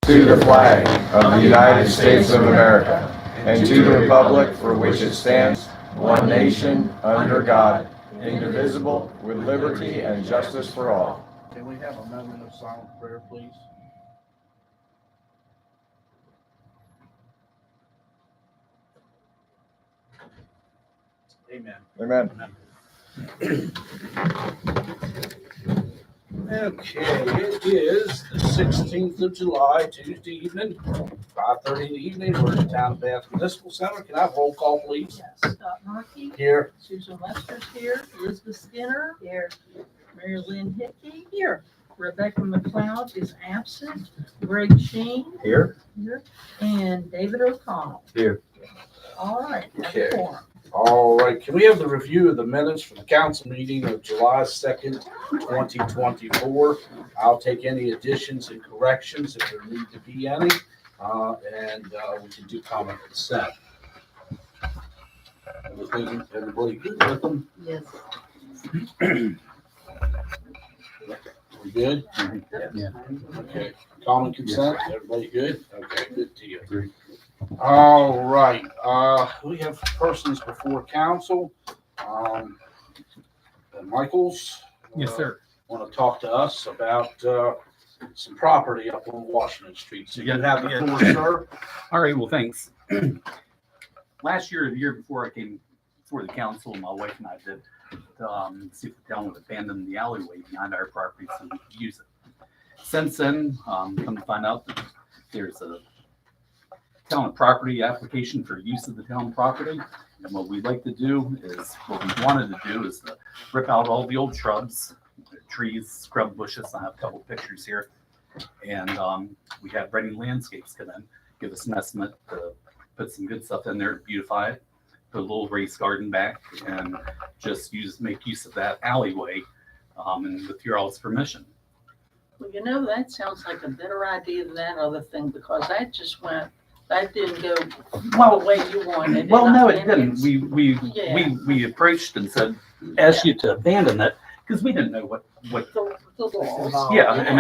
to the flag of the United States of America and to the republic for which it stands, one nation, under God, indivisible, with liberty and justice for all. Can we have a moment of silent prayer, please? Amen. Amen. Okay, it is the 16th of July, Tuesday evening, 5:30 in the evening. We're in the Town of Bath Municipal Center. Can I have roll call, please? Yes, Scott Markey. Here. Susan Lester's here. Elizabeth Skinner. Here. Mary Lynn Hickey. Here. Rebecca McLeod is absent. Greg Sheen. Here. Here. And David O'Connell. Here. All right. That's Okay. a quorum. All right, can we have the review of the minutes from the council meeting of July 2nd, 2024? I'll take any additions and corrections if there need to be any, and we can do comment consent. Everybody good with them? Yes. We good? Yeah. Okay, common consent, everybody good? Okay, good deal. All right, we have persons before council. Michaels. Yes, sir. Want to talk to us about some property up on Washington Street. So you have the floor, sir. All right, well, thanks. Last year, or the year before I came before the council, my wife and I did see if the town would abandon the alleyway behind our property so we could use it. Since then, come to find out that there's a town property application for use of the town property. And what we'd like to do is, what we wanted to do is to rip out all the old shrubs, trees, scrub bushes. I have a couple pictures here. And we had Reading Landscapes come in, give us an estimate to put some good stuff in there, beautify it, put a little raised garden back, and just make use of that alleyway, and with your all's permission. Well, you know, that sounds like a better idea than that other thing, because that didn't go the way you wanted. Well, no, it And didn't. it's- We approached and said, asked you to abandon it, because we didn't know what. The laws. Yeah, and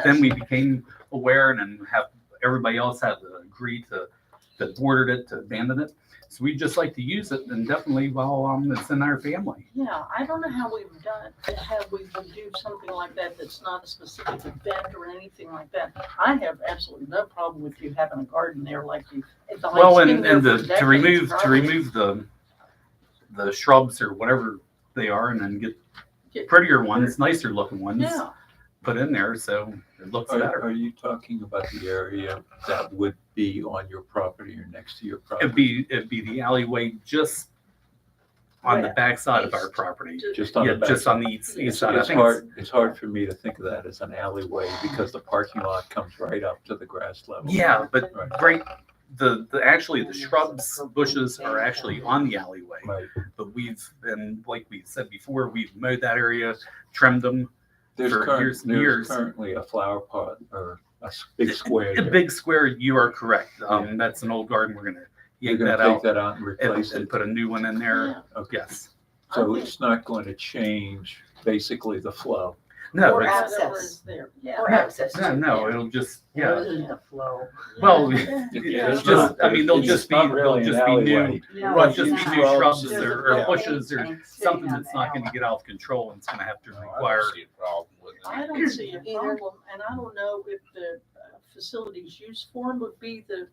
then we became aware, and then everybody else had to agree that ordered it to abandon it. So we'd just like to use it, and definitely while it's in our family. Yeah, I don't know how we would do something like that that's not a specific event or anything like that. I have absolutely no problem with you having a garden there like you. Well, and to remove the shrubs or whatever they are, and then get prettier ones, nicer looking ones, Yeah, put in there so it looks better. Are you talking about the area that would be on your property or next to your property? It'd be the alleyway just on the Right. back side of our property. Just on Yeah, the back just side? on the east side. I It's think it's hard for me to think of that as an alleyway because the parking lot comes right up to the grass level. Yeah, but Right. actually the shrubs, bushes are actually on the alleyway. Right. But and like we said before, we've mowed that area, trimmed them. There's For years and years. currently a flower pot or a big square. A there. big square, you are correct. Yeah. That's an old garden. We're gonna You're yank gonna that take out that out and replace and it. put a new one in there. yeah. Okay. Yes. So it's not going to change basically the flow. No, Or it's, whatever is there. Yeah. Or access to. no, it'll just, yeah. The flow. Well, Yeah. it's just, I mean, they'll It's just be, not really they'll an just be new. alleyway. Yeah. Well, just be new shrubs Shrubs or Yeah. bushes or something that's not gonna get out of control and it's gonna have to I require. don't see a problem with it. I don't see a problem, and I don't know if the facilities use form would be the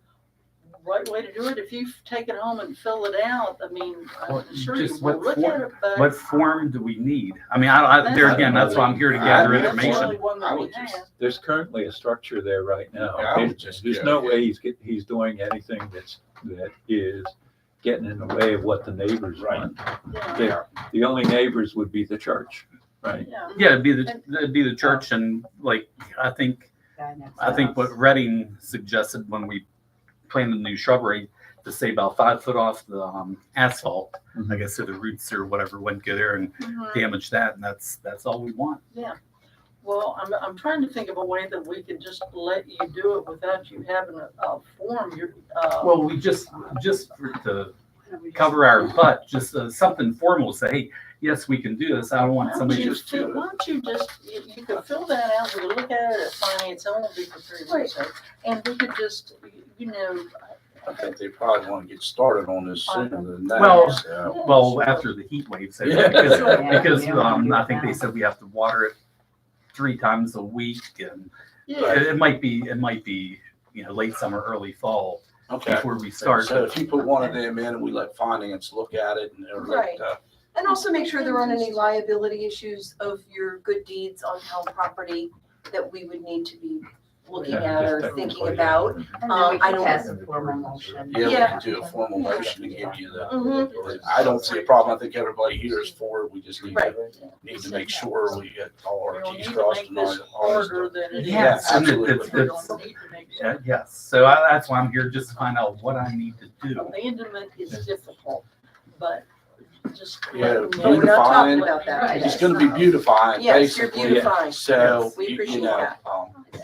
right way to do it. If you take it home and fill it out, I mean, Well, I'm sure you just will what look at it, but. What form do we need? I mean, there again, that's why I'm here to gather I- That's the only information. one I that we would just- have. There's currently a structure there right now. Yeah, I would just There's go, no yeah. way he's doing anything that is getting in the way of what the neighbors Right. want. Yeah, The only neighbors would be the church, right? yeah. Yeah, it'd be the church and like, I think what Reading suggested when we planted the new shrubbery to say about 5 foot off the asphalt, I guess, so the roots or whatever wouldn't go there and Mhm. damage that. And that's all we want. Well, I'm trying to think of a way that we can just let you do it without you having a form. Well, we just to cover our butt, just something formal, say, hey, yes, we can do this. I don't want somebody Why just don't you just, you could fill that out, we could look at it at finance, it won't be for 3 weeks, and we could just, you know. I think they probably want to get started on this sooner than that. Well, so. well, Sure. after the heat wave, so Yeah. because Yeah, we don't wanna do I it think they now. said we have to water it 3 times a week, and Yeah, it might be, you know, late summer, early fall Okay. before we start. So if you put one of them in and we let finance look at it and or Right. let, And also make sure there aren't any liability issues of your good deeds on town property that we would need to be looking Yeah, at just or technically, thinking about. And then we I can don't- pass a formal motion. yeah, we Yeah. can do a formal motion to give you the. Mhm. I don't see a problem. I think everybody here is for it. We just need Right. to make sure we get all our we'll T's need to crossed make and our this R's harder dotted. than it is. Yes, and absolutely. We don't need to make Yeah, yes, so that's why I'm here, just to find out what I need to do. Abandonment is difficult, but just. Yeah, let me know. No, we're not talking Beautifying. about that. Right. It's gonna be beautifying, Yes, you're basically. beautifying. So, We you appreciate know, that.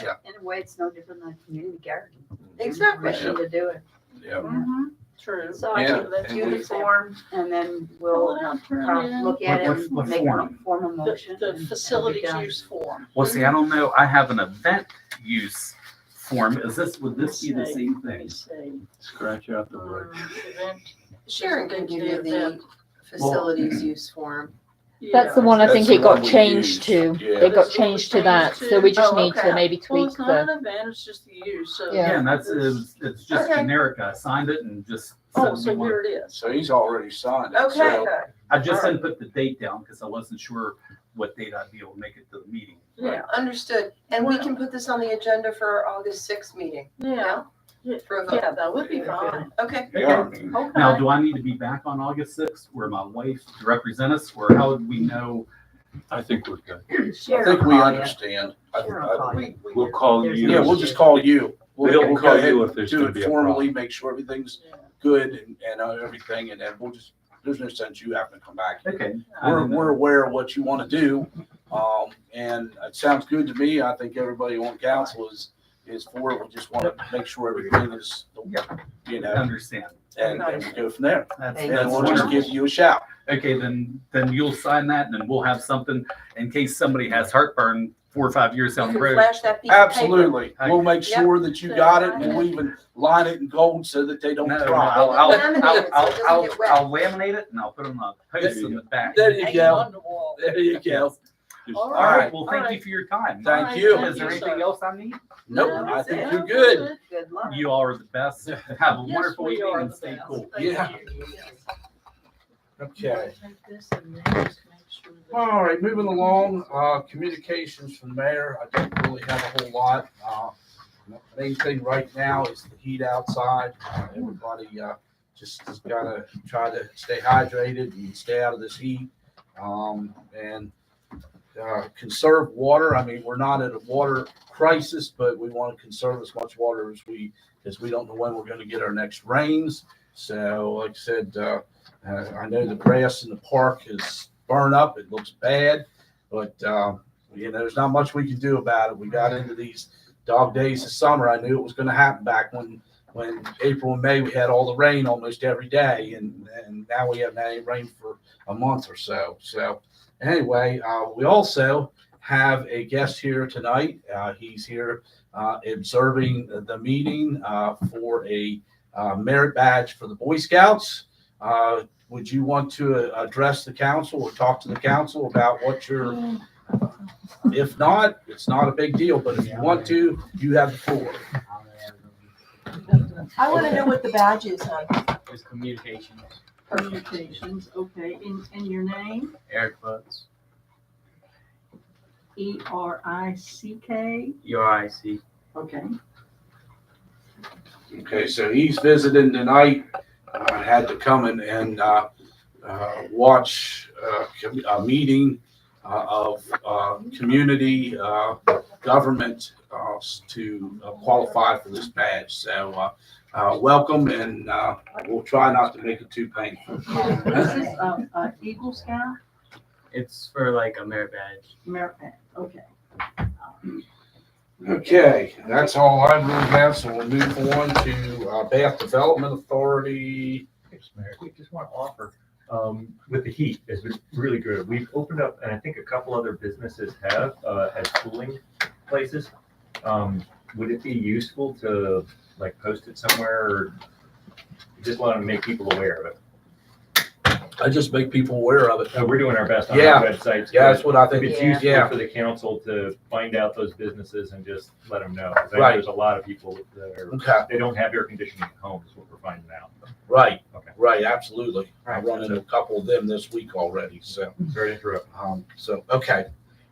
yeah, In a way, it's no different than a community garden. Exactly. Permission to do it. yeah. Mhm, True. So I Yeah, think that's and do we- the form and then Fill we'll it out, turn it in. look at it, What make a form? formal motion. The and it'll be facilities done. use form. Well, see, I don't know, I have an event use form, would this be the Let's see. same Let me thing? see. Scratch out the word. Event. Sharon can give you the facilities use form. That's the one I That's think the it got one we changed to. use. Yeah. It got That's what changed we to that, changed so we to. just Oh, need okay. to maybe Well, tweak it's not the. an event, it's just the use, so. Yeah. Yeah, and it's just Okay. generic, I signed it and just. Oh, sent so me one. here it is. So he's already signed it. Okay. So, I just All right. didn't put the date down because I wasn't sure what date I'd be able to make it to the meeting. Yeah, Understood. And we can put this on the agenda for our August 6th meeting. yeah, For a vote. yeah, that would be fine. Okay. yeah, I mean, Now, Okay. do I need to be back on August 6th or my wife to represent us, or how would we know? I think we're good. I Sharon think we will call you. understand. Sharon will call you. We'll call There's you. Yeah, we'll just call you. We'll We'll go call ahead you and if there's do gonna it be a formally, problem. make sure everything's Yeah. good and everything, and then we'll just, there's no sense you having to come back. Okay. I We're, didn't know. we're aware of what you want to do, and it sounds good to me. I think everybody on council is for it. We just want to make sure everything is, you I know, understand. and we go from there. That's, Thank And that's we'll just wonderful. give you a shout. Okay, then you'll sign that and then we'll have something in case somebody has heartburn 4 or 5 years You down the can road. flash that piece of paper. Absolutely. We'll make Yep. sure that you got it, and we'll even line it in gold so that they don't No, cry. I'll Laminate it so it doesn't get wet. I'll laminate it and I'll put it on a post in the back. There you Hang go. on the wall. There you go. Just- All All right, right. well, thank All you right. for your time. Thank All you. right, Is there thank you, anything sir. else I need? Nope, No, I that's think it. you're good. Good luck. You all are the best. Have a Yes, wonderful we evening are and the stay best. cool. Thank Yeah. you. Yes. Okay. Take this and then just make sure that- All right, moving along, communications from the mayor. I don't really have a whole lot. Main thing right now is the heat outside. Everybody, just has gotta try to stay hydrated and stay out of this heat. And conserve water. I mean, we're not at a water crisis, but we want to conserve as much water as we don't know when we're gonna get our next rains. So like I said, I know the grass in the park is burned up. It looks bad, but, there's not much we can do about it. We got into these dog days of summer. I knew it was going to happen back when April and May, we had all the rain almost every day. And now we haven't had any rain for a month or so. So anyway, we also have a guest here tonight. He's here observing the meeting for a merit badge for the Boy Scouts. Would you want to address the council or talk to the council about what your, if not, it's not a big deal, but if you want to, you have the floor. I want to know what the badge is, hon. Is communication. Communications, okay, and your name? Eric Butts, ERICK, UIC. okay. Okay, so he's visiting tonight. I had to come in and watch a meeting of community government to qualify for this badge. So welcome, and we'll try not to make it too painful. Is this Eagle Scout? It's for like a merit badge. Merit badge, okay. Okay, that's all I really have, so we'll move on to Bath Development Authority. Yes, Mayor. We just want to offer with the heat has been really good. We've opened up, and I think a couple other businesses have, as cooling places. Would it be useful to like post it somewhere, or just want to make people aware of it? I just make people aware of it. We're doing our best on Yeah. our websites. Yeah, that's what I If think. it's Yeah. useful Yeah. for the council to find out those businesses and just let them know. 'Cause I know Right. there's a lot of people that are, Okay, they don't have air conditioning at home is what we're finding out. right, Okay. right, absolutely. I run into a couple of them this week already, so, Sorry to interrupt. okay.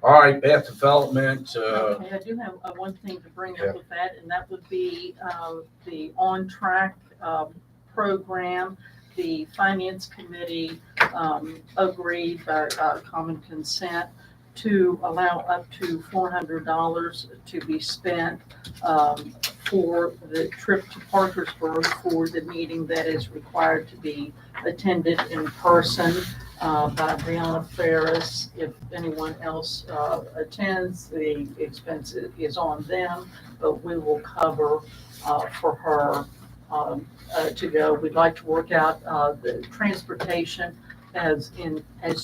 All right, Beth Development, Okay, I do have one thing to bring up with that, and that would be the on-track program. The Finance Committee agreed by common consent to allow up to $400 to be spent for the trip to Parkersburg for the meeting that is required to be attended in person by Brianna Ferris. If anyone else attends, the expense is on them, but we will cover for her to go. We'd like to work out the transportation as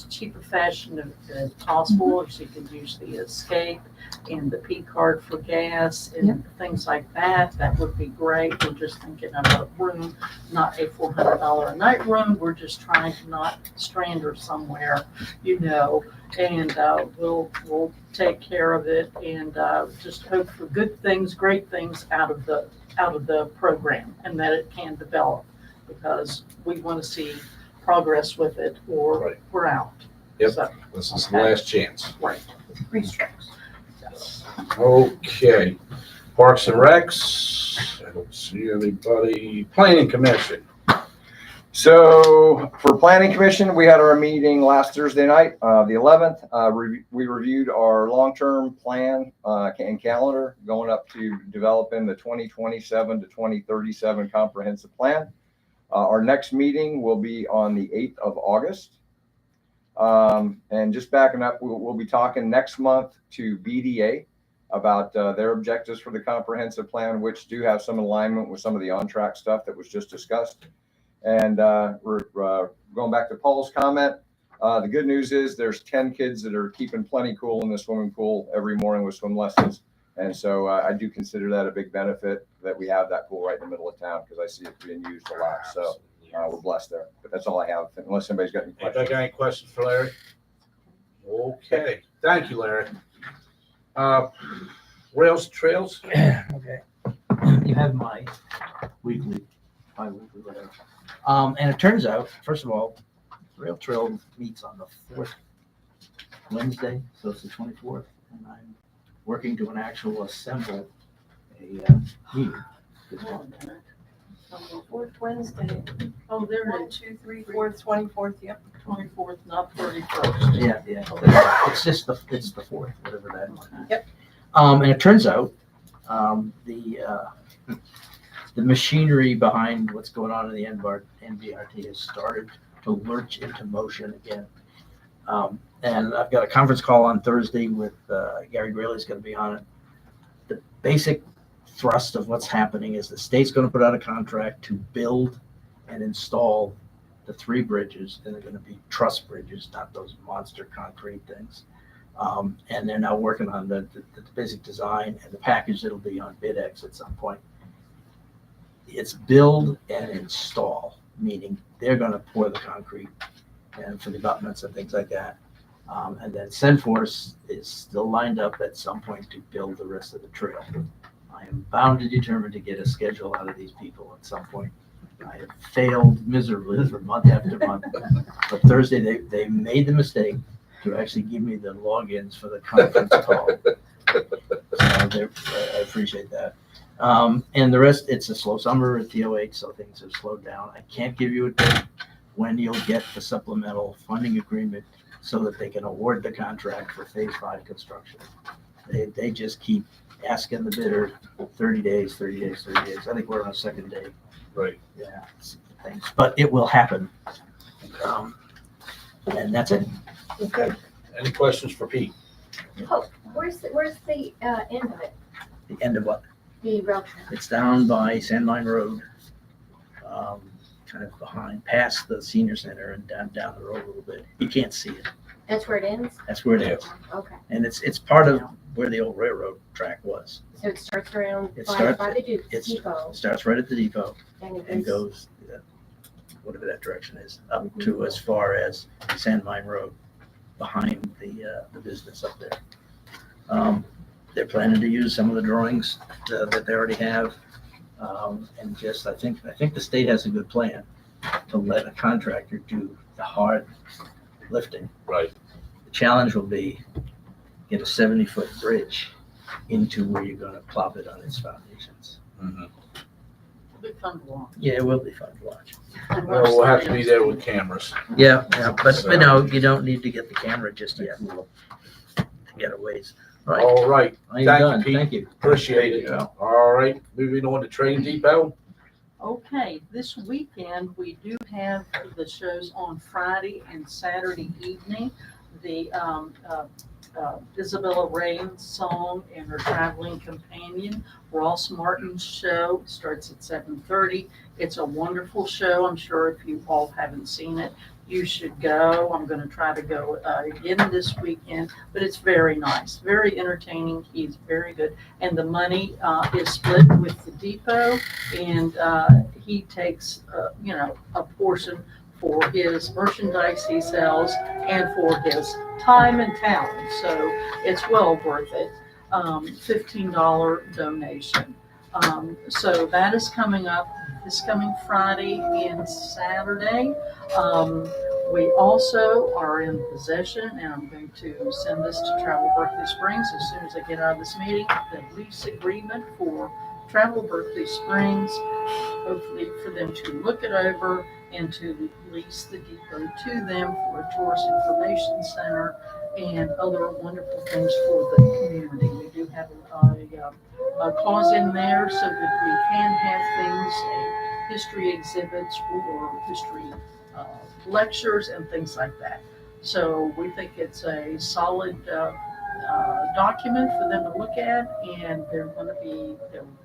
cheap a fashion as possible. If she could use the Escape and the P card for gas and things like that, that would be great. We're just thinking of a room, not a $400 a night room. We're just trying to not strand her somewhere, and we'll take care of it and just hope for good things, great things out of the program, and that it can develop, because we want to see progress with it, or Right. we're out. Yep. So, this is the last chance. right. Restricts. Okay, Parks and Recs, I don't see anybody. Planning Commission, So for Planning Commission, we had our meeting last Thursday night, the 11th. We reviewed our long-term plan and calendar going up to developing the 2027 to 2037 comprehensive plan. Our next meeting will be on the 8th of August. And just backing up, we'll be talking next month to BDA about their objectives for the comprehensive plan, which do have some alignment with some of the on-track stuff that was just discussed. And we're going back to Paul's comment. The good news is there's 10 kids that are keeping plenty cool in the swimming pool every morning with swim lessons. And so I do consider that a big benefit that we have that pool right in the middle of town, because I see it being used a lot. So we're blessed there. But that's all I have, unless anybody's got any anybody questions. got any questions for Larry? Okay, thank you, Larry. Rails Trails, Okay. You have my weekly, bi-weekly, whatever. And it turns out, first of all, Rail Trail meets on the 4th Wednesday, so it's the 24th, and I'm working to an actual assemble a meeting. Fourth Wednesday, Oh, there it 1, is, 2, 3, 4th, 24th, yep. 24th, not 31st. Yeah, it's just it's the 4th, whatever that is. Yep. And it turns out, the machinery behind what's going on in the NVRT has started to lurch into motion again. And I've got a conference call on Thursday with Gary Grayley's going to be on it. The basic thrust of what's happening is the state's going to put out a contract to build and install the 3 bridges, and they're going to be truss bridges, not those monster concrete things. And they're now working on the basic design and the package that'll be on BidX at some point. It's build and install, meaning they're going to pour the concrete and for the abutments and things like that. And then Centforce is still lined up at some point to build the rest of the trail. I am bound and determined to get a schedule out of these people at some point. I have failed miserably for month after month. But Thursday, they made the mistake to actually give me the logins for the conference call. So I appreciate that. And the rest, it's a slow summer at TOH, so things have slowed down. I can't give you a date when you'll get the supplemental funding agreement so that they can award the contract for phase 5 construction. They just keep asking the bidder 30 days, 30 days, 30 days. I think we're on a second day. right. Yeah, things, but it will happen. And that's it. Okay. Any questions for Pete? Oh, where's the end of it? The end of what? The rail trail. It's down by Sandline Road. kind of behind, past the senior center and down the road a little bit. You can't see it. That's where it ends? That's where it is. Okay. And it's part of where the old railroad track was. So it starts around It by starts- the It's, depot it starts right at the depot and and it goes, goes, whatever that direction is, up to as far as Sand Mine Road, behind the business up there. They're planning to use some of the drawings that they already have. And just, I think the state has a good plan to let a contractor do the hard lifting. Right. The challenge will be get a 70-foot bridge into where you're gonna plop it on its foundations. Mhm. It'll be fun to watch. Yeah, it will be fun to watch. Well, we'll have to be there with cameras. Yeah, but no, you don't need to get the camera just yet. Get a ways. Right, All right, I'm thank you, done, Pete. thank you. appreciate it. All right, moving on to Train Depot. Okay, this weekend, we do have the shows on Friday and Saturday evening. The Isabella Raines song and her traveling companion, Ross Martin's show, starts at 7:30. It's a wonderful show. I'm sure if you all haven't seen it, you should go. I'm going to try to go again this weekend, but it's very nice, very entertaining. He's very good. And the money is split with the depot, and he takes, a portion for his merchandise he sells and for his time and talent. So it's well worth it. $15 donation. So that is coming up this coming Friday and Saturday. We also are in possession, and I'm going to send this to Travel Berkeley Springs as soon as I get out of this meeting, the lease agreement for Travel Berkeley Springs, hopefully for them to look it over and to lease the depot to them for a tourist information center and other wonderful things for the community. We do have a clause in there so that we can have things, history exhibits or history lectures and things like that. So we think it's a solid document for them to look at, and they'll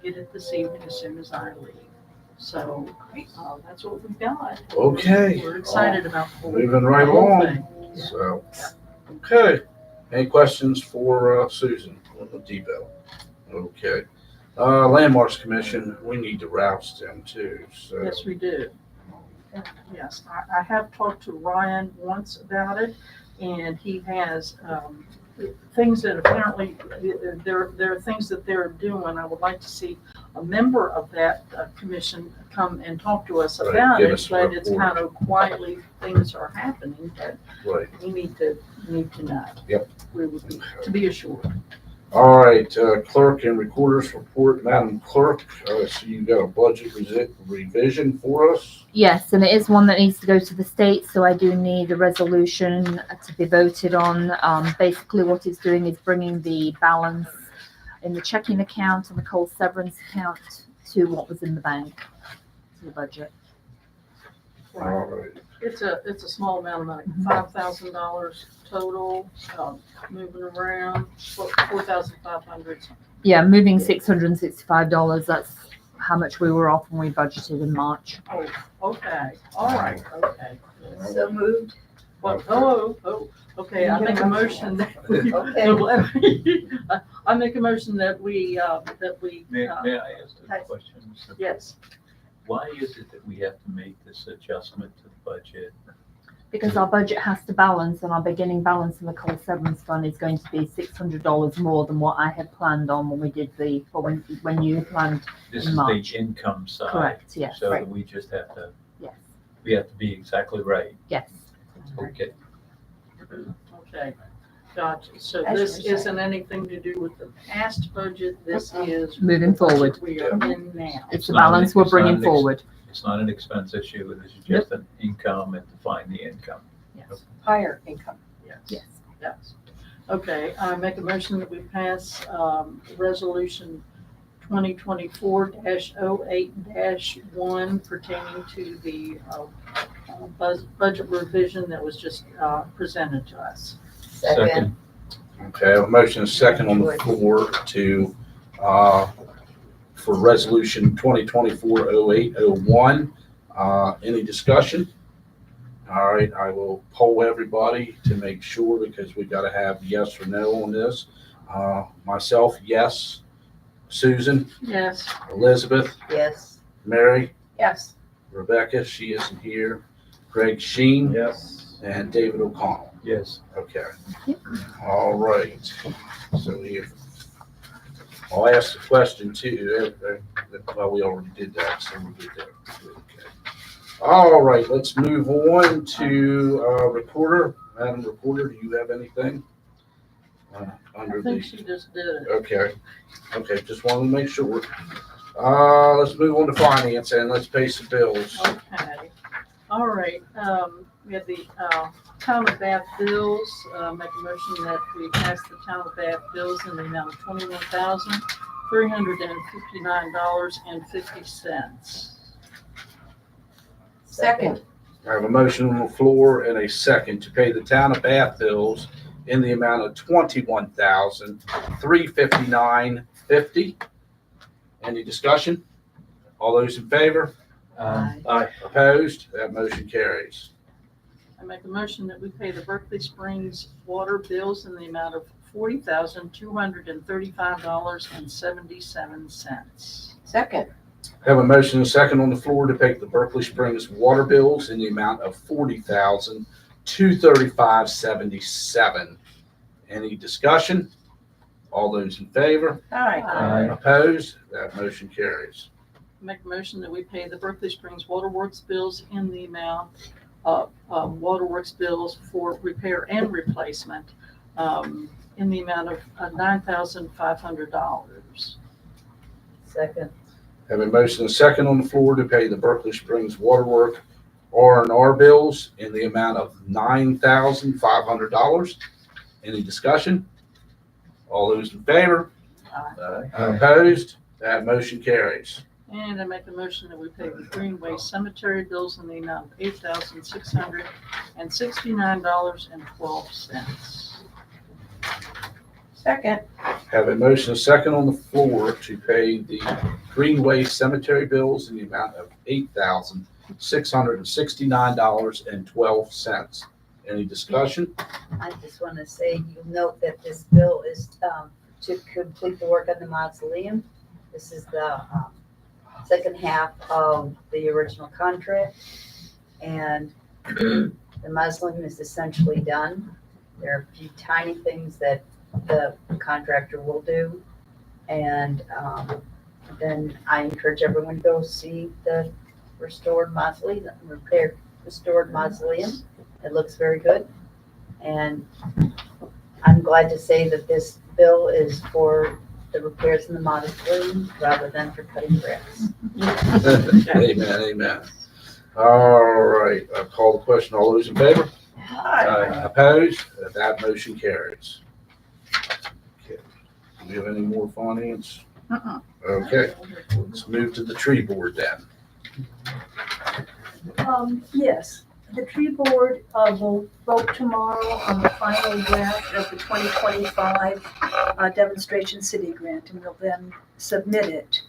get it this evening as soon as I leave. So that's what we've got. Okay. We're excited about the whole Moving right whole along. thing. So, okay. Any questions for Susan on the depot? Okay. Landmarks Commission, we need to rouse them too, so. Yes, we do. Yes, I have talked to Ryan once about it, and he has things that apparently, there are things that they're doing. I would like to see a member of that commission come and talk to us Right, about give it, us a but it's report. kind of quietly, things are happening, but Right. we need to know. Yep. We would be, to be assured. All right, clerk and recorder's report. Madam Clerk, so you got a budget revision for us? Yes, and it is one that needs to go to the state, so I do need a resolution to be voted on. Basically what it's doing is bringing the balance in the checking account and the coal severance account to what was in the bank, to the budget. All right. It's a small amount of money, $5,000 total, moving around, 4,500. Yeah, moving $665, that's how much we were off when we budgeted in March. Oh, okay, all right, okay. So moved. Well, okay, I make a motion that we, Okay. I make a motion that we, May I ask a question? yes. Why is it that we have to make this adjustment to the budget? Because our budget has to balance, and our beginning balance in the coal severance fund is going to be $600 more than what I had planned on when we did when you planned. This In is March. the income side. Correct, yes. So Right. we just have to, Yes, we have to be exactly right. yes. Okay. Okay, gotcha. So As this you're isn't anything to do with the past budget, this is. Moving the budget forward. We are in now. It's the not an- balance we're it's not bringing an forward. It's not an expense issue, this is just an income and define the income. Yes. Higher income. Yes. Yes. Okay, I make a motion that we pass, resolution 2024-08-1 pertaining to the, budget revision that was just, presented to us. Second. Okay, I have a motion second on the floor to, for resolution 2024-08-01. Any discussion? All right, I will poll everybody to make sure because we gotta have yes or no on this. Myself, yes. Susan, Yes. Elizabeth, Yes. Mary, Yes. Rebecca, she isn't here. Greg Sheen, Yes. and David O'Connell. Yes. Okay. All right. So I'll ask the question too. Well, we already did that, so we'll get there. Okay. All right, let's move on to reporter. Madam Reporter, do you have anything? Under I think the, she just did it. okay, just wanted to make sure. Let's move on to finance and let's pay some bills. Okay. All right, we have the, Town of Bath bills, make a motion that we pass the Town of Bath bills in the amount of $21,359.50. Second. I have a motion on the floor and a second to pay the Town of Bath bills in the amount of $21,359.50. Any discussion? All those in favor? Aye. Opposed? That motion carries. I make a motion that we pay the Berkeley Springs water bills in the amount of $40,235.77. Second. I have a motion and a second on the floor to pay the Berkeley Springs water bills in the amount of $40,235.77. Any discussion? All those in favor? Aye. Opposed? That motion carries. Make a motion that we pay the Berkeley Springs Waterworks bills in the amount of Waterworks bills for repair and replacement in the amount of $9,500. Second. Have a motion and a second on the floor to pay the Berkeley Springs Waterwork R&R bills in the amount of $9,500. Any discussion? All those in favor? Aye. Opposed? That motion carries. And I make a motion that we pay the Greenway Cemetery bills in the amount of $8,669.12. Second. Have a motion and a second on the floor to pay the Greenway Cemetery bills in the amount of $8,669.12. Any discussion? I just want to say, you'll note that this bill is to complete the work on the mausoleum. This is the second half of the original contract. And the mausoleum is essentially done. There are a few tiny things that the contractor will do. And then I encourage everyone to go see the restored mausoleum, restored mausoleum. It looks very good. And I'm glad to say that this bill is for the repairs in the mausoleum rather than for cutting grass. Amen. All right, I'll call the question. All those in favor? Aye. Opposed? That motion carries. Okay. Do we have any more finance? Okay, let's move to the tree board then. Yes, the tree board will vote tomorrow on the final draft of the 2025 demonstration city grant, and we'll then submit it.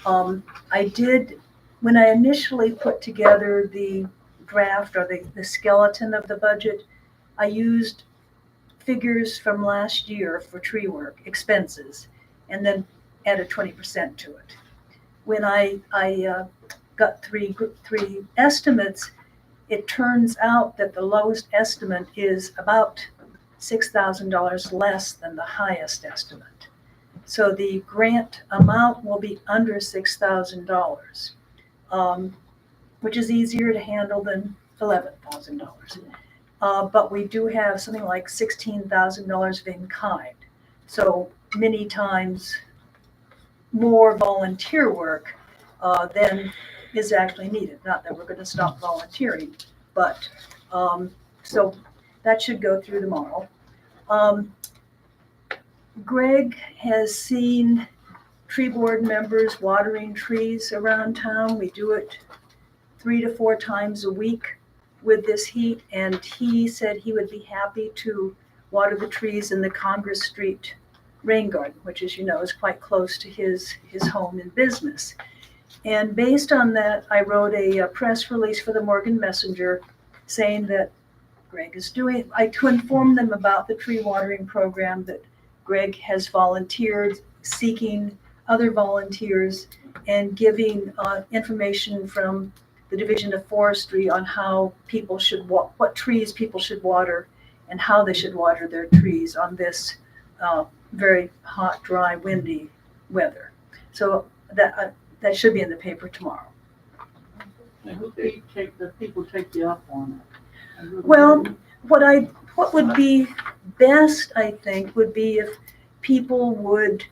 I did, when I initially put together the draft or the skeleton of the budget, I used figures from last year for tree work expenses and then added 20% to it. When I got three estimates, it turns out that the lowest estimate is about $6,000 less than the highest estimate. So the grant amount will be under $6,000, which is easier to handle than $11,000. But we do have something like $16,000 of in kind. So many times more volunteer work than is actually needed. Not that we're going to stop volunteering, but so that should go through tomorrow. Greg has seen tree board members watering trees around town. We do it 3 to 4 times a week with this heat, and he said he would be happy to water the trees in the Congress Street rain garden, which, as you know, is quite close to his home and business. And based on that, I wrote a press release for the Morgan Messenger saying that Greg is doing, to inform them about the tree watering program that Greg has volunteered, seeking other volunteers and giving information from the Division of Forestry on how people should, what trees people should water and how they should water their trees on this very hot, dry, windy weather. So that should be in the paper tomorrow. I hope the people take you up on it. I really Well, do. what would be best, I think, would be if people would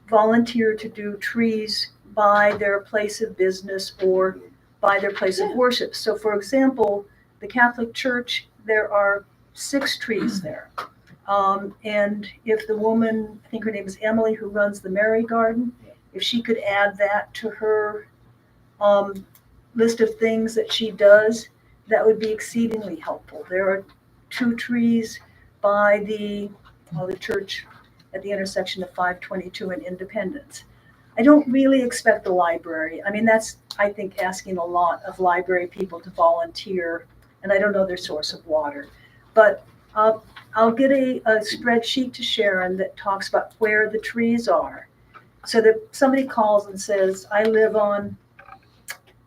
volunteer to do trees by their place of business or by their place of worship. So for example, the Catholic Church, there are 6 trees there. And if the woman, I think her name is Emily, who runs the Mary Garden, if she could add that to her list of things that she does, that would be exceedingly helpful. There are 2 trees by the church at the intersection of 522 and Independence. I don't really expect the library. I mean, that's, I think, asking a lot of library people to volunteer, and I don't know their source of water. But I'll get a spreadsheet to Sharon that talks about where the trees are, so that somebody calls and says, I live on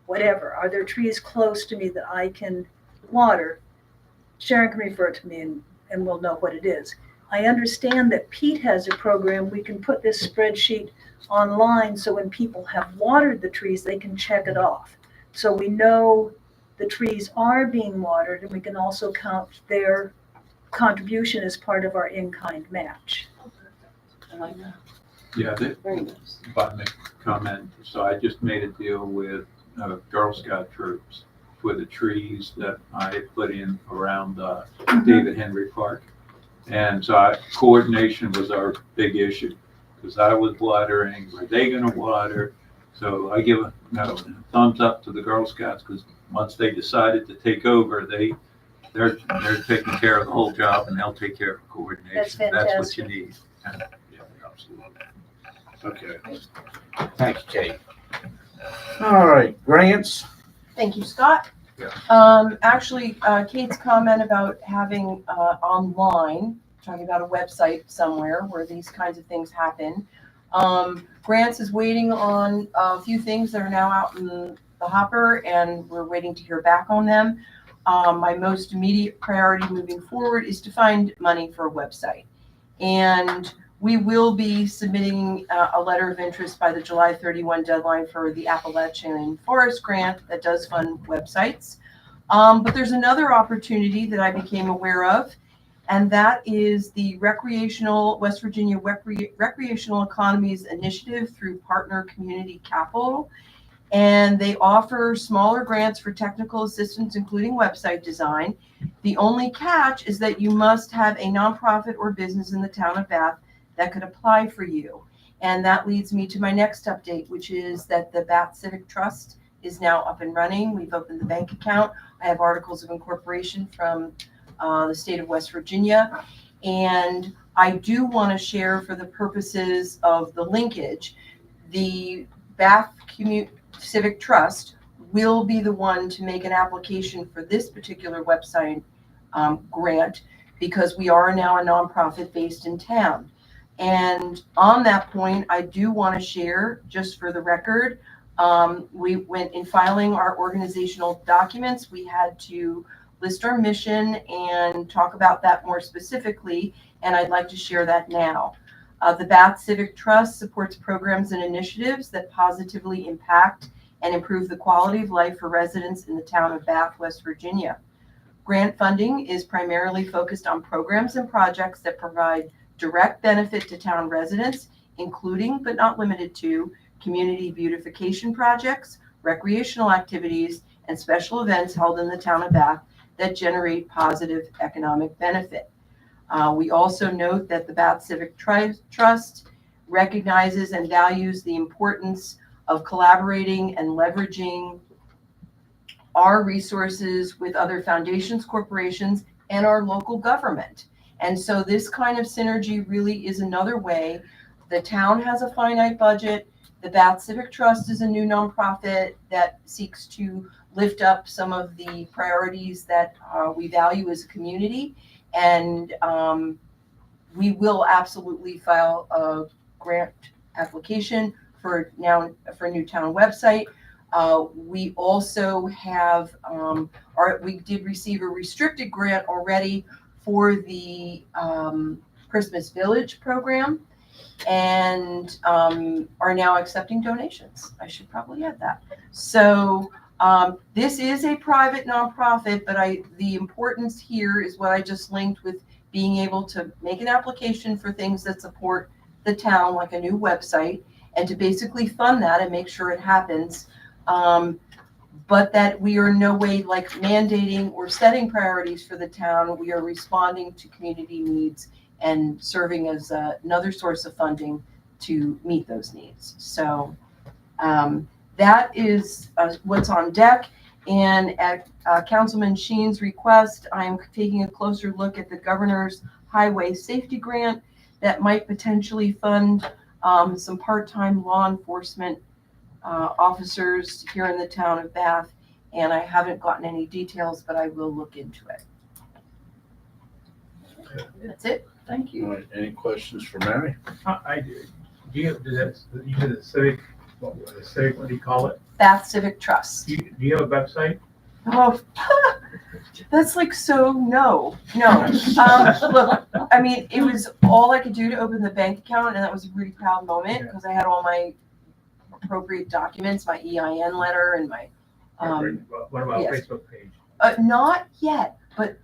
whatever, are there trees close to me that I can water? Sharon can refer it to me and we'll know what it is. I understand that Pete has a program. We can put this spreadsheet online so when people have watered the trees, they can check it off. So we know the trees are being watered, and we can also count their contribution as part of our in-kind match. I like that. Yeah, Very nice. if I make a comment, so I just made a deal with Girl Scout troops for the trees that I put in around David Henry Park. And so coordination was our big issue, because I was watering, were they gonna water? So I give a thumbs up to the Girl Scouts, because once they decided to take over, they're taking care of the whole job, and they'll take care of coordination. That's That's what you fantastic. need. Yeah, absolutely. Okay. Thank you, Kate. All right, grants. Thank you, Scott. Yeah. Actually, Kate's comment about having online, talking about a website somewhere where these kinds of things happen. Grants is waiting on a few things that are now out in the hopper, and we're waiting to hear back on them. My most immediate priority moving forward is to find money for a website. And we will be submitting a letter of interest by the July 31 deadline for the Appalachian Forest Grant that does fund websites. But there's another opportunity that I became aware of, and that is the West Virginia Recreational Economies Initiative through Partner Community Capital. And they offer smaller grants for technical assistance, including website design. The only catch is that you must have a nonprofit or business in the town of Bath that could apply for you. And that leads me to my next update, which is that the Bath Civic Trust is now up and running. We've opened the bank account. I have articles of incorporation from the state of West Virginia. And I do want to share, for the purposes of the linkage, the Bath Civic Trust will be the one to make an application for this particular website grant, because we are now a nonprofit based in town. And on that point, I do want to share, just for the record, we went in filing our organizational documents. We had to list our mission and talk about that more specifically, and I'd like to share that now. The Bath Civic Trust supports programs and initiatives that positively impact and improve the quality of life for residents in the town of Bath, West Virginia. Grant funding is primarily focused on programs and projects that provide direct benefit to town residents, including but not limited to community beautification projects, recreational activities, and special events held in the town of Bath that generate positive economic benefit. We also note that the Bath Civic Trust recognizes and values the importance of collaborating and leveraging our resources with other foundations, corporations, and our local government. And so this kind of synergy really is another way. The town has a finite budget. The Bath Civic Trust is a new nonprofit that seeks to lift up some of the priorities that we value as a community. And we will absolutely file a grant application for Newtown website. We also have, we did receive a restricted grant already for the Christmas Village program, and are now accepting donations. I should probably add that. So this is a private nonprofit, but the importance here is what I just linked with being able to make an application for things that support the town, like a new website, and to basically fund that and make sure it happens. But that we are in no way like mandating or setting priorities for the town. We are responding to community needs and serving as another source of funding to meet those needs. So that is what's on deck. And at Councilman Sheen's request, I'm taking a closer look at the governor's highway safety grant that might potentially fund some part-time law enforcement officers here in the town of Bath. And I haven't gotten any details, but I will look into it. That's it. Thank All you. right, any questions for Mary? I do. Do you have, you did the civic, what do you call it? Bath Civic Trust. Do you have a website? Oh, that's like so no. Look, I mean, it was all I could do to open the bank account, and that was a really proud moment because I had all my appropriate documents, my EIN letter, and my. What about yes. Facebook page? Not yet, but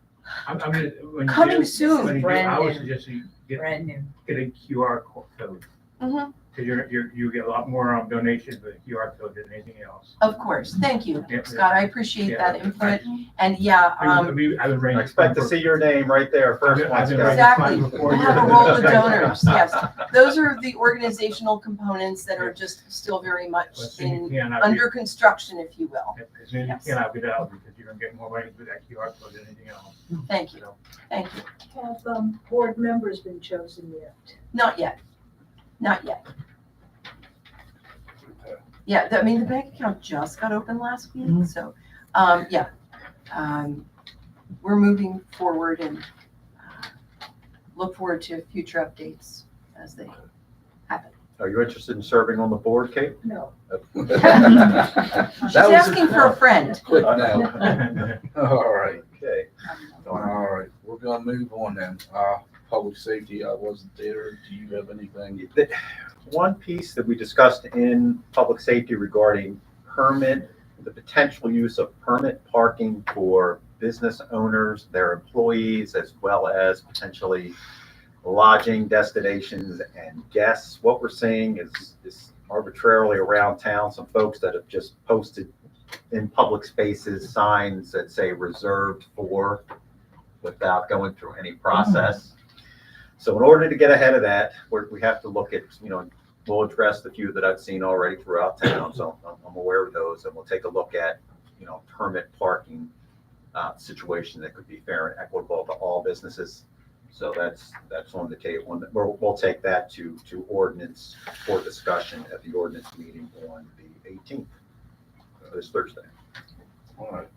I'm gonna, when you coming do- soon. when you do, Brand I would new. suggest you Brand new. get a QR code. Mhm. Cause you get a lot more donations with a QR code than anything else. Of course, thank you, Yeah, Scott. I appreciate yeah. that input. And yeah, I would arrange. I expect to see your name right there first I've one, been Scott. exactly. before We'll you- have a roll of donors. Yes, those are the organizational components that are just still very much As soon as in you can, under construction, if you will. As soon as Yes. you can, I'll get out because you're gonna get more money with that QR code than anything else. Thank you. So, Thank you. Have board members been chosen yet? Not yet. Not yet. Yeah, I mean, the bank account just got open last week, so, yeah. We're moving forward and look forward to future updates as they happen. Are you interested in serving on the board, Kate? No. She's asking for a friend. Quick now. All right, Okay. all right, we're gonna move on then. Public safety, I wasn't there. Do you have anything? One piece that we discussed in public safety regarding the potential use of permit parking for business owners, their employees, as well as potentially lodging destinations and guests. What we're seeing is arbitrarily around town, some folks that have just posted in public spaces signs that say reserved for without going through any process. So in order to get ahead of that, we have to look at, we'll address the few that I've seen already throughout town. So I'm aware of those, and we'll take a look at, permit parking situation that could be fair and equitable to all businesses. So that's on the table. We'll take that to ordinance for discussion at the ordinance meeting on the 18th, this Thursday. All right,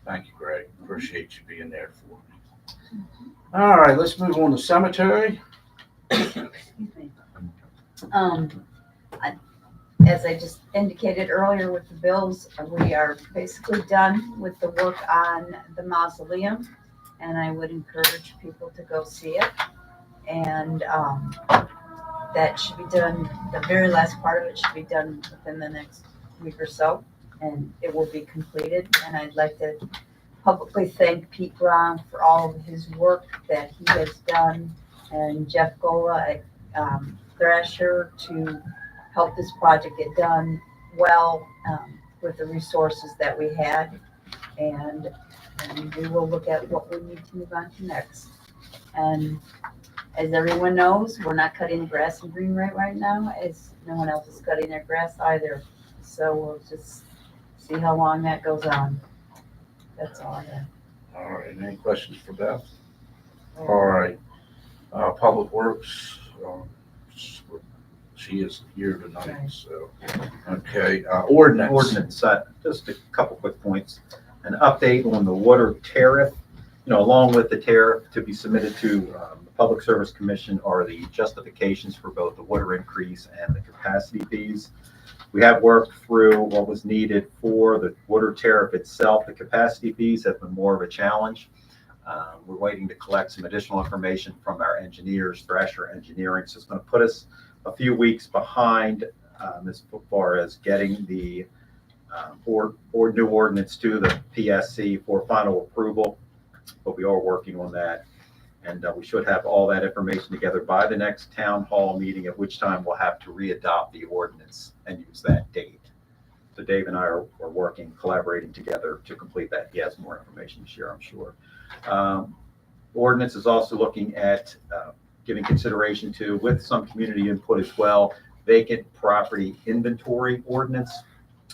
thank you, Greg. Appreciate you being there for me. All right, let's move on to cemetery. Excuse me. As I just indicated earlier with the bills, we are basically done with the work on the mausoleum, and I would encourage people to go see it. And that should be done, the very last part of it should be done within the next week or so, and it will be completed. And I'd like to publicly thank Pete Brown for all of his work that he has done, and Jeff Gola at Thrasher to help this project get done well with the resources that we had. And we will look at what we need to move on to next. And as everyone knows, we're not cutting the grass in green right now, as no one else is cutting their grass either. So we'll just see how long that goes on. That's all I have. All right, any questions for Beth? All right, Public Works, she is here tonight, so. Okay, ordinance. Ordinance, just a couple quick points. An update on the water tariff, along with the tariff to be submitted to the Public Service Commission are the justifications for both the water increase and the capacity fees. We have worked through what was needed for the water tariff itself. The capacity fees have been more of a challenge. We're waiting to collect some additional information from our engineers, Thrasher Engineering, so it's going to put us a few weeks behind as far as getting the or new ordinance to the PSC for final approval, but we are working on that. And we should have all that information together by the next town hall meeting, at which time we'll have to readopt the ordinance and use that date. So Dave and I are working, collaborating together to complete that. He has more information to share, I'm sure. Ordinance is also looking at giving consideration to, with some community input as well, vacant property inventory ordinance.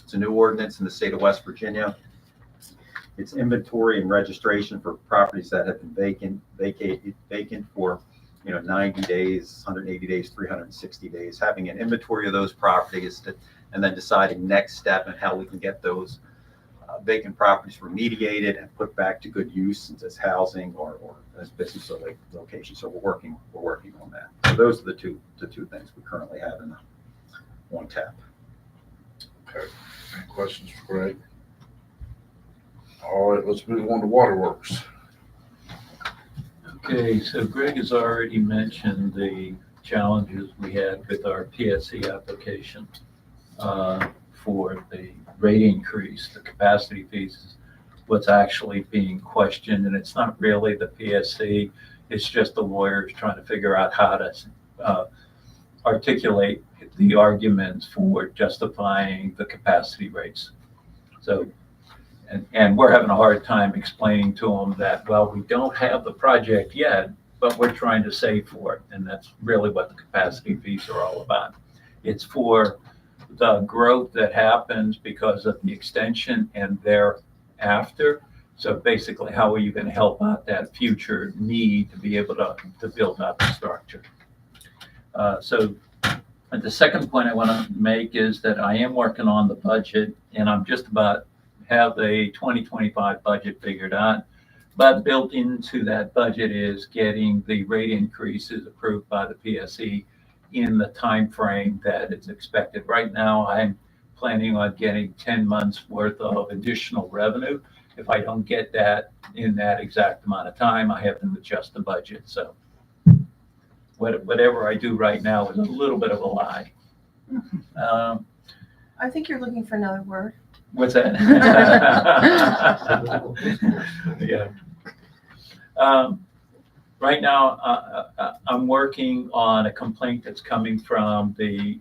It's a new ordinance in the state of West Virginia. It's inventory and registration for properties that have been vacant for 90 days, 180 days, 360 days. Having an inventory of those properties and then deciding next step and how we can get those vacant properties remediated and put back to good use as housing or as business location. So we're working on that. So those are the two things we currently have in on tap. Okay, any questions for Greg? All right, let's move on to waterworks. Okay, so Greg has already mentioned the challenges we had with our PSC application for the rate increase. The capacity fees is what's actually being questioned, and it's not really the PSC, it's just the lawyers trying to figure out how to articulate the arguments for justifying the capacity rates. So, and we're having a hard time explaining to them that, well, we don't have the project yet, but we're trying to save for it. And that's really what the capacity fees are all about. It's for the growth that happens because of the extension and thereafter. So basically, how are you going to help out that future need to be able to build out the structure? So the second point I want to make is that I am working on the budget, and I'm just about have the 2025 budget figured out. But built into that budget is getting the rate increases approved by the PSC in the time frame that is expected. Right now, I'm planning on getting 10 months worth of additional revenue. If I don't get that in that exact amount of time, I have to adjust the budget. So whatever I do right now is a little bit of a lie. I think you're looking for another word. What's that? Yeah. Right now, I'm working on a complaint that's coming from the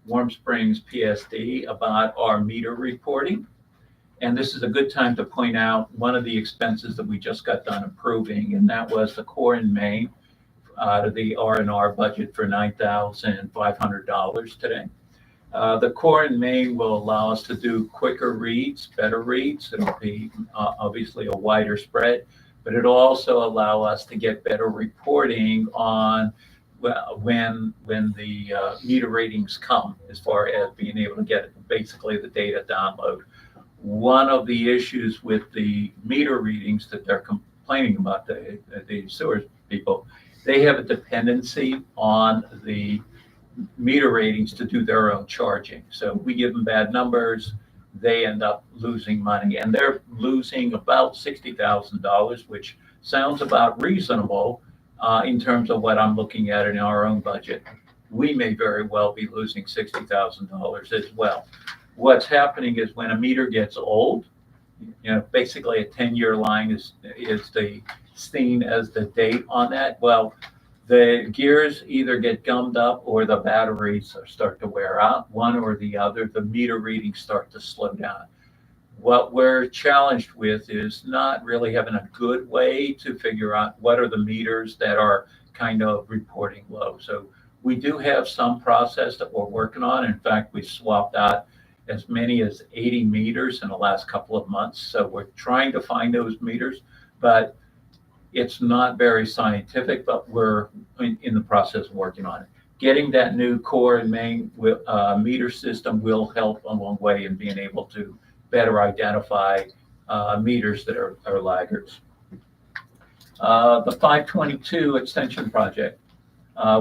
Warm Springs PSD about our meter reporting. And this is a good time to point out one of the expenses that we just got done approving, and that was the core and main out of the R&R budget for $9,500 today. The core and main will allow us to do quicker reads, better reads. It'll be obviously a wider spread, but it'll also allow us to get better reporting on when the meter ratings come, as far as being able to get basically the data download. One of the issues with the meter readings that they're complaining about, the sewer people, they have a dependency on the meter ratings to do their own charging. So we give them bad numbers, they end up losing money, and they're losing about $60,000, which sounds about reasonable in terms of what I'm looking at in our own budget. We may very well be losing $60,000 as well. What's happening is when a meter gets old, basically a 10-year line is seen as the date on that. Well, the gears either get gummed up or the batteries start to wear out, one or the other. The meter readings start to slow down. What we're challenged with is not really having a good way to figure out what are the meters that are kind of reporting low. So we do have some process that we're working on. In fact, we swapped out as many as 80 meters in the last couple of months. So we're trying to find those meters, but it's not very scientific, but we're in the process of working on it. getting that new core and main meter system will help a long way in being able to better identify meters that are laggards. The 522 extension project.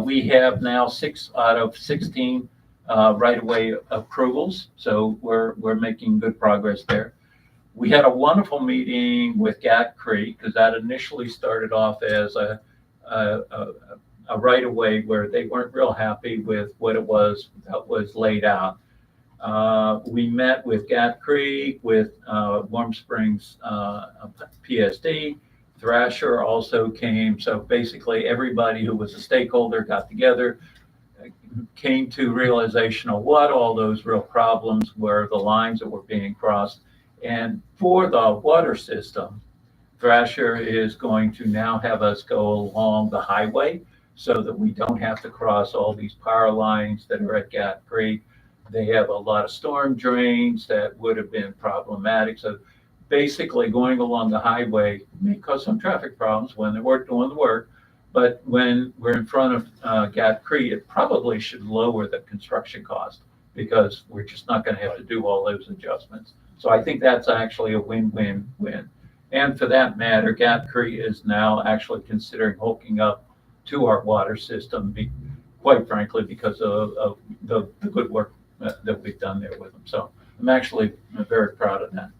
We have now 6 out of 16 right-of-way approvals, so we're making good progress there. We had a wonderful meeting with Gat Creek because that initially started off as a right-of-way where they weren't real happy with what it was that was laid out. We met with Gat Creek, with Warm Springs PSD. Thrasher also came. So basically everybody who was a stakeholder got together, came to realization of what all those real problems were, the lines that were being crossed. And for the water system, Thrasher is going to now have us go along the highway so that we don't have to cross all these power lines that are at Gat Creek. They have a lot of storm drains that would have been problematic. So basically going along the highway may cause some traffic problems when they weren't doing the work. But when we're in front of Gat Creek, it probably should lower the construction cost because we're just not going to have to do all those adjustments. So I think that's actually a win-win-win. And for that matter, Gat Creek is now actually considering hooking up to our water system, quite frankly, because of the good work that we've done there with them. So I'm actually very proud of that.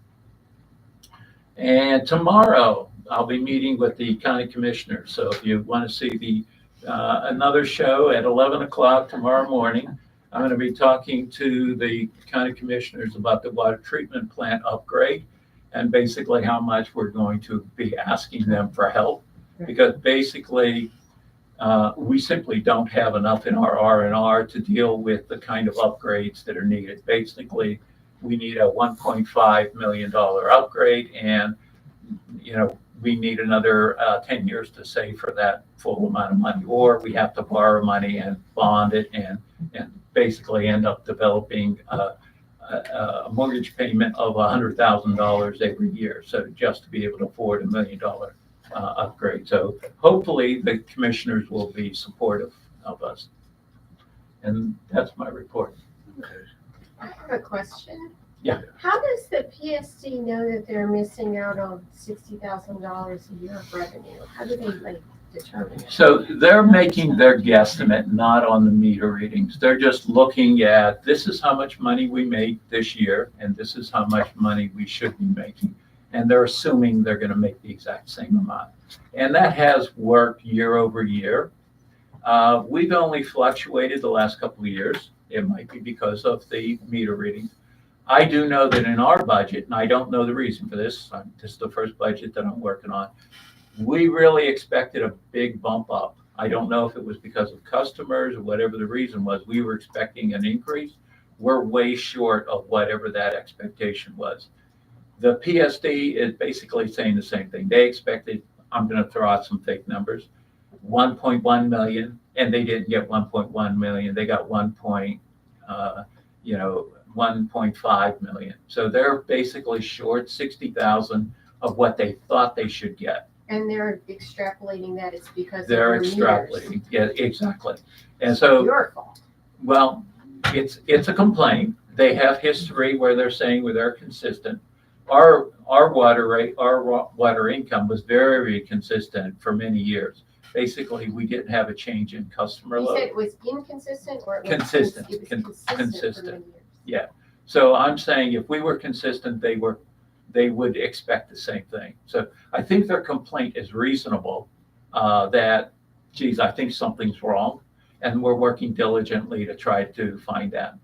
And tomorrow I'll be meeting with the county commissioners. So if you want to see the another show at 11 o'clock tomorrow morning, I'm going to be talking to the county commissioners about the water treatment plant upgrade and basically how much we're going to be asking them for help. Because basically we simply don't have enough in our R&R to deal with the kind of upgrades that are needed. Basically, we need a $1.5 million upgrade, and we need another 10 years to save for that full amount of money, or we have to borrow money and bond it and basically end up developing a mortgage payment of $100,000 every year. So just to be able to afford $1 million upgrade. So hopefully the commissioners will be supportive of us. And that's my report. I have a question. Yeah. How does the PSD know that they're missing out on $60,000 a year of revenue? How do they determine it? So they're making their guesstimate not on the meter readings. They're just looking at, this is how much money we made this year, and this is how much money we should be making. And they're assuming they're going to make the exact same amount. And that has worked year over year. We've only fluctuated the last couple of years. It might be because of the meter readings. I do know that in our budget, and I don't know the reason for this, this is the first budget that I'm working on, we really expected a big bump up. I don't know if it was because of customers or whatever the reason was. We were expecting an increase. We're way short of whatever that expectation was. The PSD is basically saying the same thing. They expected, I'm going to throw out some fake numbers, 1.1 million, and they didn't get 1.1 million. They got 1.5 million. So they're basically short 60,000 of what they thought they should get. And they're extrapolating that it's because They're of the extrapolating. meters. Yeah, exactly. And so, Your fault. well, it's a complaint. They have history where they're saying where they're consistent. Our water rate, our water income was very consistent for many years. Basically, we didn't have a change in customer You load. said it was inconsistent or it was Consistent. It was consistent. Consistent. For many years. Yeah. So I'm saying if we were consistent, they would expect the same thing. So I think their complaint is reasonable, that, geez, I think something's wrong. And we're working diligently to try to find that.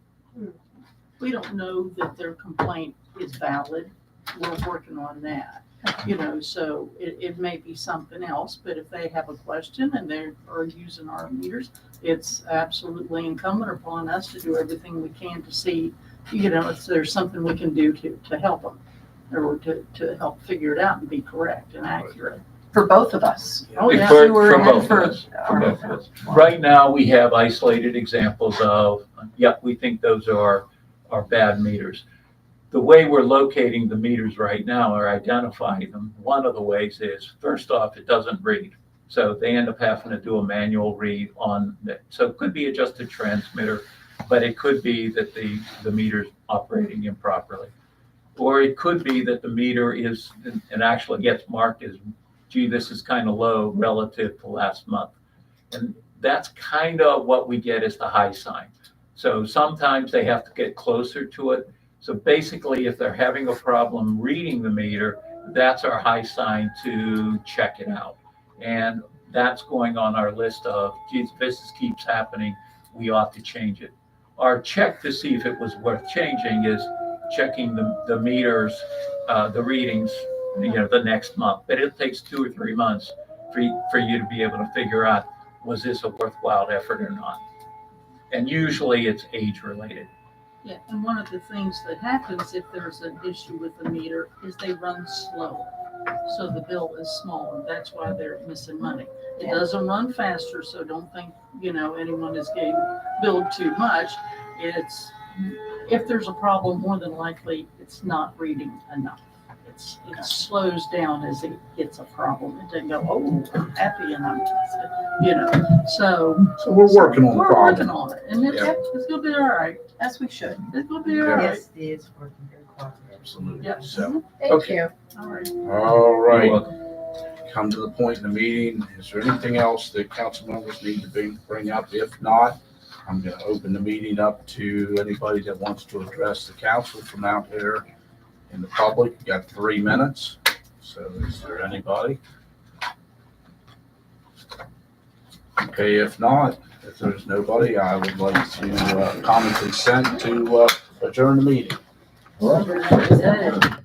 We don't know that their complaint is valid. We're working on that, so it may be something else, but if they have a question and they are using our meters, it's absolutely incumbent upon us to do everything we can to see, if there's something we can do to help them or to help figure it out and be correct and accurate. For both of us. Oh, yeah. For Sewer and both of for us. For both of us. Right now, we have isolated examples of, we think those are bad meters. The way we're locating the meters right now or identifying them, one of the ways is, first off, it doesn't read. So they end up having to do a manual read on that. So it could be just a transmitter, but it could be that the meter's operating improperly. Or it could be that the meter is, and actually gets marked as, gee, this is kind of low relative to last month. And that's kind of what we get as the high sign. So sometimes they have to get closer to it. So basically, if they're having a problem reading the meter, that's our high sign to check it out. And that's going on our list of, geez, if this keeps happening, we ought to change it. Our check to see if it was worth changing is checking the meters, the readings, the next month. But it takes 2 or 3 months for you to be able to figure out, was this a worthwhile effort or not? And usually it's age related. Yeah, and one of the things that happens if there's an issue with the meter is they run slow. So the bill is smaller. That's why they're missing money. It doesn't run faster, so don't think, anyone is getting billed too much. It's, if there's a problem, more than likely, it's not reading enough. It slows down as it gets a problem. It doesn't go, oh, I'm happy and I'm, so. So we're working on the We're working problem. on it, and it's gonna be all right. As we should. It's gonna be all right. Yes, it is working very cooperative. Absolutely. Yeah. So, Thank Okay. you. All right. all right. Come to the point in the meeting. Is there anything else that council members need to bring up? If not, I'm gonna open the meeting up to anybody that wants to address the council from out there in the public. You got 3 minutes. So is there anybody? Okay, if not, if there's nobody, I would like to common consent to adjourn the meeting. Good.